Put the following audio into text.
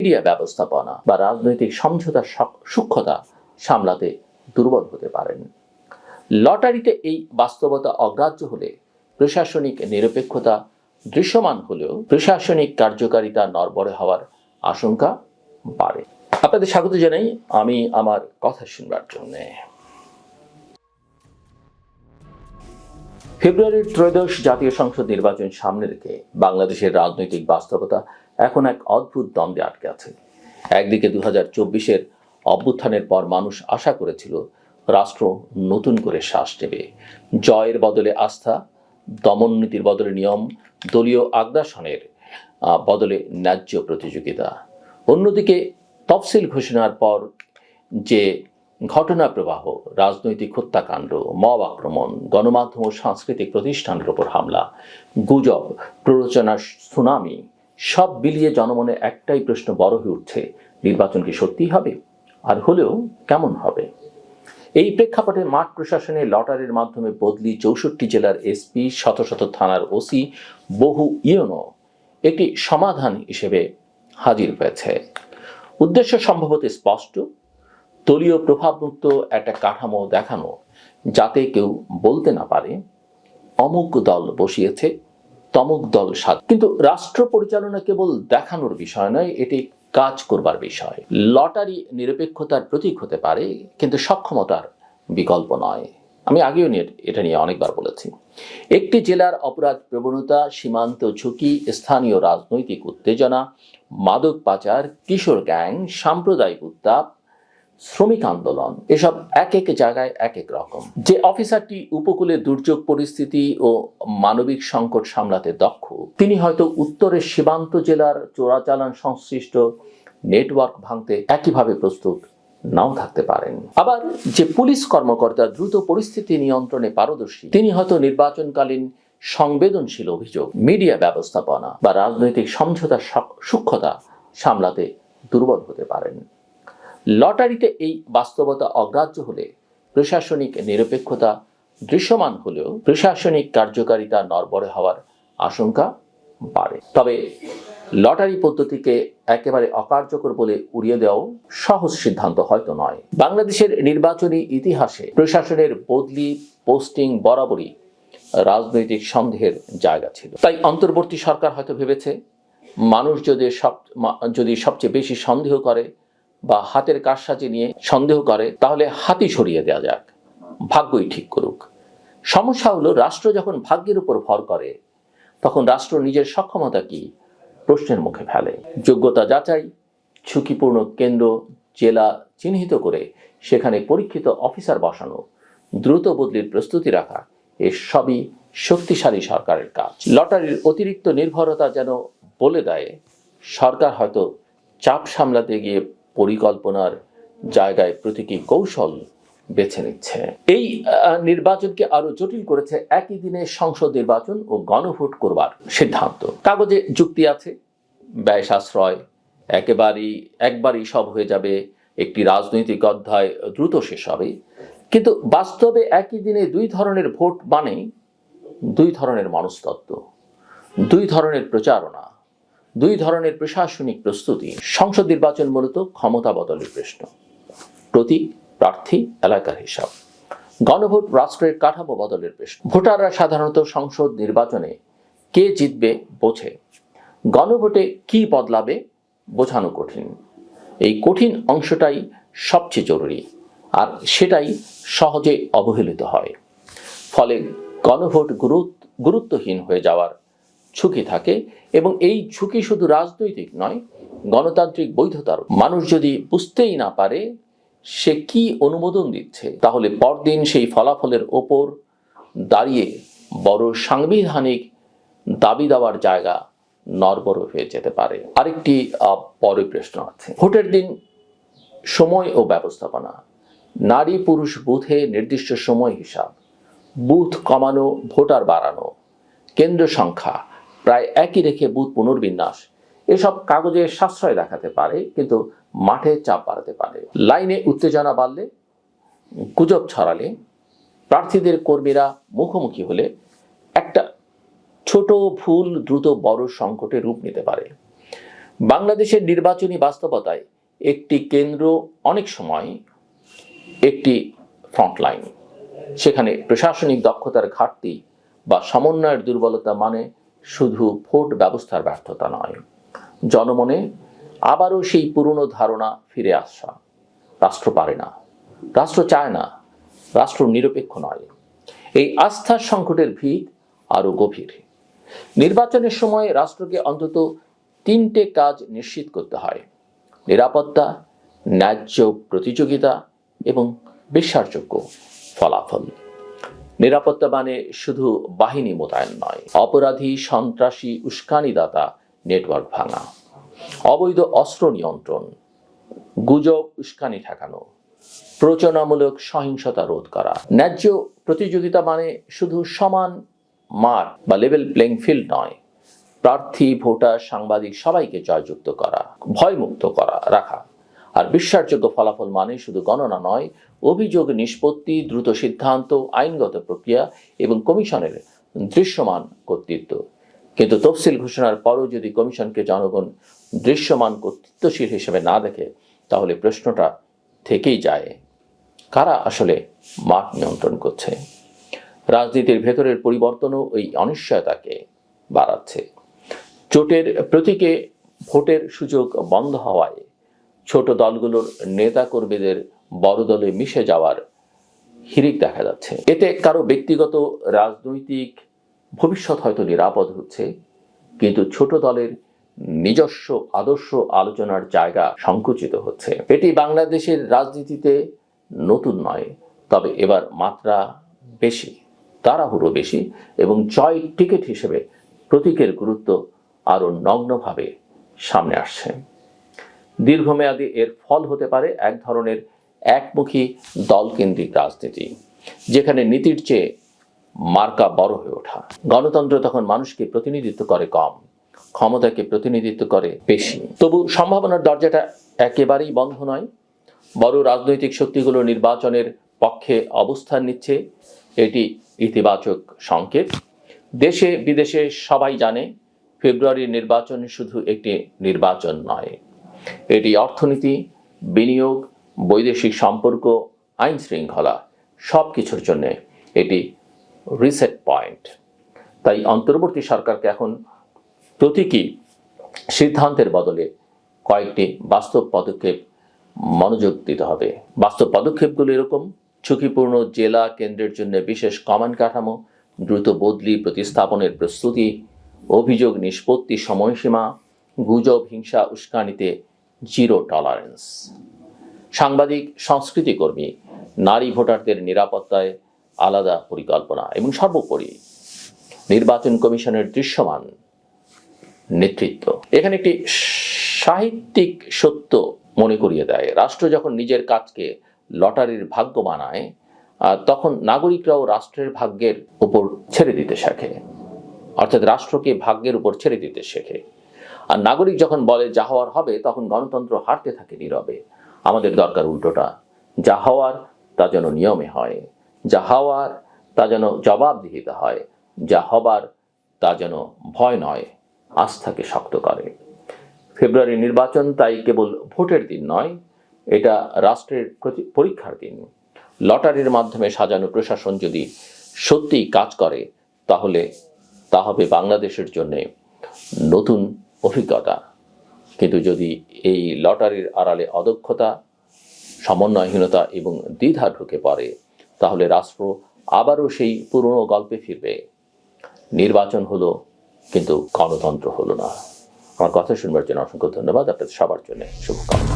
Media ব্যবস্থাপনা বা রাজনৈতিক সমঝোতার সূক্ষ্মতা সামলাতে দুর্বল হতে পারেন। লটারিতে এই বাস্তবতা অগ্রাহ্য হলে প্রশাসনিক নিরপেক্ষতা দৃশ্যমান হলেও প্রশাসনিক কার্যকারিতা নড়বড়ে হওয়ার আশঙ্কা বাড়ে। আপনাদের স্বাগত জানাই আমি আমার কথা শুনবার জন্য। ফেব্রুয়ারির ত্রয়োদশ জাতীয় সংসদ নির্বাচন সামনে রেখে বাংলাদেশের রাজনৈতিক বাস্তবতা এখন এক অদ্ভুত দ্বন্দ্বে আটকে আছে। একদিকে 2024-এর অভ্যুত্থানের পর মানুষ আশা করেছিল রাষ্ট্র নতুন করে শ্বাস নেবে, জয়ের বদলে আস্থা, দমননীতির বদলে নিয়ম, দলীয় আগ্রাসনের বদলে ন্যায্য প্রতিযোগিতা। অন্যদিকে তফসিল ঘোষণার পর যে ঘটনা প্রবাহ, রাজনৈতিক হত্যাকাণ্ড, মব আক্রমণ, গণমাধ্যম ও সাংস্কৃতিক প্রতিষ্ঠানের উপর হামলা, গুজব, প্ররোচনার সুনামি, সব মিলিয়ে জনমনে একটাই প্রশ্ন বড় হয়ে উঠছে, নির্বাচন কি সত্যিই হবে? আর হলেও কেমন হবে? এই প্রেক্ষাপটে মাঠ প্রশাসনে লটারির মাধ্যমে বদলি 64 জেলার এসপি, শত শত থানার ওসি, বহু ইউনো একটি সমাধান হিসেবে হাজির হয়েছে। উদ্দেশ্য সম্ভবত স্পষ্ট, দলীয় প্রভাবমুক্ত একটা কাঠামো দেখানো, যাতে কেউ বলতে না পারে অমুক দল বসিয়েছে, তমুক দল সাজ। কিন্তু রাষ্ট্র পরিচালনা কেবল দেখানোর বিষয় নয়, এটি কাজ করবার বিষয়। লটারি নিরপেক্ষতার প্রতীক হতে পারে, কিন্তু সক্ষমতার বিকল্প নয়। আমি আগেও এটা নিয়ে অনেকবার বলেছি। একটি জেলার অপরাধ প্রবণতা, সীমান্ত ঝুঁকি, স্থানীয় রাজনৈতিক উত্তেজনা, মাদক পাচার, কিশোর গ্যাং, সাম্প্রদায়িক উত্তাপ, শ্রমিক আন্দোলন, এসব এক এক জায়গায় এক এক রকম। যে অফিসারটি উপকূলে দুর্যোগ পরিস্থিতি ও মানবিক সংকট সামলাতে দক্ষ, তিনি হয়তো উত্তরের সীমান্ত জেলার চোরাচালান সংশ্লিষ্ট নেটওয়ার্ক ভাঙতে একইভাবে প্রস্তুত নাও থাকতে পারেন। আবার যে পুলিশ কর্মকর্তা দ্রুত পরিস্থিতি নিয়ন্ত্রণে পারদর্শী, তিনি হয়তো নির্বাচনকালীন সংবেদনশীল অভিযোগ, মিডিয়া ব্যবস্থাপনা বা রাজনৈতিক সমঝোতার সূক্ষ্মতা সামলাতে দুর্বল হতে পারেন। লটারিতে এই বাস্তবতা অগ্রাহ্য হলে প্রশাসনিক নিরপেক্ষতা দৃশ্যমান হলেও প্রশাসনিক কার্যকারিতা নড়বড়ে হওয়ার আশঙ্কা বাড়ে। তবে লটারি পদ্ধতিকে একেবারে অকার্যকর বলে উড়িয়ে দেওয়াও সহজ সিদ্ধান্ত হয়তো নয়। বাংলাদেশের নির্বাচনী ইতিহাসে প্রশাসনের বদলি, পোস্টিং বরাবরই রাজনৈতিক সন্দেহের জায়গা ছিল। তাই অন্তর্বর্তী সরকার হয়তো ভেবেছে, মানুষ যদি সবচেয়ে বেশি সন্দেহ করে বা হাতের কারসাজি নিয়ে সন্দেহ করে, তাহলে হাতি সরিয়ে দেওয়া যাক, ভাগ্যই ঠিক করুক। সমস্যা হলো, রাষ্ট্র যখন ভাগ্যের উপর ভর করে, তখন রাষ্ট্র নিজের সক্ষমতা কি প্রশ্নের মুখে ফেলে। যোগ্যতা যাচাই, ঝুঁকিপূর্ণ কেন্দ্র, জেলা চিহ্নিত করে সেখানে পরীক্ষিত অফিসার বসানো, দ্রুত বদলির প্রস্তুতি রাখা, এসবই শক্তিশালী সরকারের কাজ। লটারির অতিরিক্ত নির্ভরতা যেন বলে দেয় সরকার হয়তো চাপ সামলাতে গিয়ে পরিকল্পনার জায়গায় প্রতীকী কৌশল বেছে নিচ্ছে। এই নির্বাচনকে আরো জটিল করেছে একই দিনে সংসদ নির্বাচন ও গণভোট করবার সিদ্ধান্ত। কাগজে যুক্তি আছে, ব্যয় সাশ্রয়, একবারই সব হয়ে যাবে, একটি রাজনৈতিক অধ্যায় দ্রুত শেষ হবে। কিন্তু বাস্তবে একই দিনে দুই ধরনের ভোট মানে দুই ধরনের মনস্তত্ত্ব, দুই ধরনের প্রচারণা, দুই ধরনের প্রশাসনিক প্রস্তুতি। সংসদ নির্বাচন মূলত ক্ষমতা বদলের প্রশ্ন, প্রতীক, প্রার্থী, এলাকার হিসাব। গণভোট রাষ্ট্রের কাঠামো বদলের প্রশ্ন। ভোটাররা সাধারণত সংসদ নির্বাচনে কে জিতবে বোঝে, গণভোটে কি বদলাবে বোঝানো কঠিন। এই কঠিন অংশটাই সবচেয়ে জরুরি, আর সেটাই সহজে অবহেলিত হয়। ফলে গণভোট গুরুত্বহীন হয়ে যাওয়ার ঝুঁকি থাকে, এবং এই ঝুঁকি শুধু রাজনৈতিক নয়, গণতান্ত্রিক বৈধতার। মানুষ যদি বুঝতেই না পারে সে কি অনুমোদন দিচ্ছে, তাহলে পরদিন সেই ফলাফলের ওপর দাঁড়িয়ে বড় সাংবিধানিক দাবি দেওয়ার জায়গা নড়বড় হয়ে যেতে পারে। আরেকটি বড় প্রশ্ন আছে, ভোটের দিন সময় ও ব্যবস্থাপনা। নারী পুরুষ বুথে নির্দিষ্ট সময় হিসাব, বুথ কমানো, ভোটার বাড়ানো, কেন্দ্র সংখ্যা প্রায় একই রেখে বুথ পুনর্বিন্যাস, এসব কাগজে সাশ্রয় দেখাতে পারে, কিন্তু মাঠে চাপ বাড়াতে পারে। লাইনে উত্তেজনা বাড়লে, গুজব ছড়ালে, প্রার্থীদের কর্মীরা মুখোমুখি হলে একটা ছোট ভুল দ্রুত বড় সংকটে রূপ নিতে পারে। বাংলাদেশের নির্বাচনী বাস্তবতায় একটি কেন্দ্র অনেক সময় একটি ফ্রন্টলাইন। সেখানে প্রশাসনিক দক্ষতার ঘাটতি বা সমন্বয়ের দুর্বলতা মানে শুধু ভোট ব্যবস্থার ব্যর্থতা নয়, জনমনে আবারও সেই পুরনো ধারণা ফিরে আসা, রাষ্ট্র পারে না, রাষ্ট্র চায় না, রাষ্ট্র নিরপেক্ষ নয়। এই আস্থার সংকটের ভিত আরও গভীর। নির্বাচনের সময় রাষ্ট্রকে অন্তত তিনটে কাজ নিশ্চিত করতে হয়: নিরাপত্তা, ন্যায্য প্রতিযোগিতা এবং বিশ্বাসযোগ্য ফলাফল। নিরাপত্তা মানে শুধু বাহিনী মোতায়েন নয়, অপরাধী, সন্ত্রাসী, উস্কানিদাতা নেটওয়ার্ক ভাঙা, অবৈধ অস্ত্র নিয়ন্ত্রণ, গুজব উস্কানি ঠেকানো, প্রচারণামূলক সহিংসতা রোধ করা। ন্যায্য প্রতিযোগিতা মানে শুধু সমান মাঠ বা লেভেল প্লেইং ফিল্ড নয়, প্রার্থী, ভোটার, সাংবাদিক সবাইকে জয়যুক্ত করা, ভয়মুক্ত রাখা। আর বিশ্বাসযোগ্য ফলাফল মানে শুধু গণনা নয়, অভিযোগ নিষ্পত্তি, দ্রুত সিদ্ধান্ত, আইনগত প্রক্রিয়া এবং কমিশনের দৃশ্যমান কর্তৃত্ব। কিন্তু তফসিল ঘোষণার পরও যদি কমিশনকে জনগণ দৃশ্যমান কর্তৃত্বশীল হিসেবে না দেখে, তাহলে প্রশ্নটা থেকেই যায়, কারা আসলে মাঠ নিয়ন্ত্রণ করছে? রাজনীতির ভেতরের পরিবর্তনও এই অনিশ্চয়তাকে বাড়াচ্ছে। জোটের প্রতীকে ভোটের সুযোগ বন্ধ হওয়ায় ছোট দলগুলোর নেতাকর্মীদের বড় দলে মিশে যাওয়ার হিড়িক দেখা যাচ্ছে। এতে কারো ব্যক্তিগত রাজনৈতিক ভবিষ্যৎ হয়তো নিরাপদ হচ্ছে, কিন্তু ছোট দলের নিজস্ব আদর্শ আলোচনার জায়গা সংকুচিত হচ্ছে। এটি বাংলাদেশের রাজনীতিতে নতুন নয়, তবে এবার মাত্রা বেশি, তাড়াহুড়ো বেশি এবং জয় টিকিট হিসেবে প্রতীকের গুরুত্ব আরও নগ্নভাবে সামনে আসছে। দীর্ঘমেয়াদী এর ফল হতে পারে এক ধরনের একমুখী দলকেন্দ্রিক রাজনীতি, যেখানে নীতির চেয়ে মার্কা বড় হয়ে ওঠা। গণতন্ত্র তখন মানুষকে প্রতিনিধিত্ব করে কম, ক্ষমতাকে প্রতিনিধিত্ব করে বেশি। তবু সম্ভাবনার দরজাটা একেবারেই বন্ধ নয়। বড় রাজনৈতিক শক্তিগুলো নির্বাচনের পক্ষে অবস্থান নিচ্ছে, এটি ইতিবাচক সংকেত। দেশে বিদেশে সবাই জানে, ফেব্রুয়ারির নির্বাচন শুধু একটি নির্বাচন নয়, এটি অর্থনীতি, বিনিয়োগ, বৈদেশিক সম্পর্ক, আইন শৃঙ্খলা সব কিছুর জন্য এটি রিসেট পয়েন্ট। তাই অন্তর্বর্তী সরকারকে এখন প্রতীকী সিদ্ধান্তের বদলে কয়েকটি বাস্তব পদক্ষেপ মনোযোগ দিতে হবে। বাস্তব পদক্ষেপগুলো এরকম: ঝুঁকিপূর্ণ জেলা কেন্দ্রের জন্য বিশেষ কমান্ড কাঠামো, দ্রুত বদলি প্রতিস্থাপনের প্রস্তুতি, অভিযোগ নিষ্পত্তি সময়সীমা, গুজব, হিংসা, উস্কানিতে জিরো টলারেন্স, সাংবাদিক, সংস্কৃতি কর্মী, নারী ভোটারদের নিরাপত্তায় আলাদা পরিকল্পনা এবং সর্বোপরি নির্বাচন কমিশনের দৃশ্যমান নেতৃত্ব। এখানে একটি সাহিত্যিক সত্য মনে করিয়ে দেয়, রাষ্ট্র যখন নিজের কাজকে লটারির ভাগ্য বানায়, তখন নাগরিকরাও রাষ্ট্রের ভাগ্যের উপর ছেড়ে দিতে শেখে, অর্থাৎ রাষ্ট্রকে ভাগ্যের উপর ছেড়ে দিতে শেখে। আর নাগরিক যখন বলে যা হওয়ার হবে, তখন গণতন্ত্র হারতে থাকে নীরবে। আমাদের দরকার উল্টোটা, যা হওয়ার তা যেন নিয়মে হয়, যা হওয়ার তা যেন জবাবদিহিতে হয়, যা হবার তা যেন ভয় নয়, আস্থাকে শক্ত করে। ফেব্রুয়ারি নির্বাচন তাই কেবল ভোটের দিন নয়, এটা রাষ্ট্রের পরীক্ষার দিন। লটারির মাধ্যমে সাজানো প্রশাসন যদি সত্যিই কাজ করে, তাহলে তা হবে বাংলাদেশের জন্য নতুন অভিজ্ঞতা। কিন্তু যদি এই লটারির আড়ালে অদক্ষতা, সমন্বয়হীনতা এবং দ্বিধা ঢুকে পড়ে, তাহলে রাষ্ট্র আবারও সেই পুরনো গল্পে ফিরবে। নির্বাচন হলো, কিন্তু গণতন্ত্র হলো না। আমার কথা শুনবার জন্য অসংখ্য ধন্যবাদ। আপনাদের সবার জন্য শুভকামনা।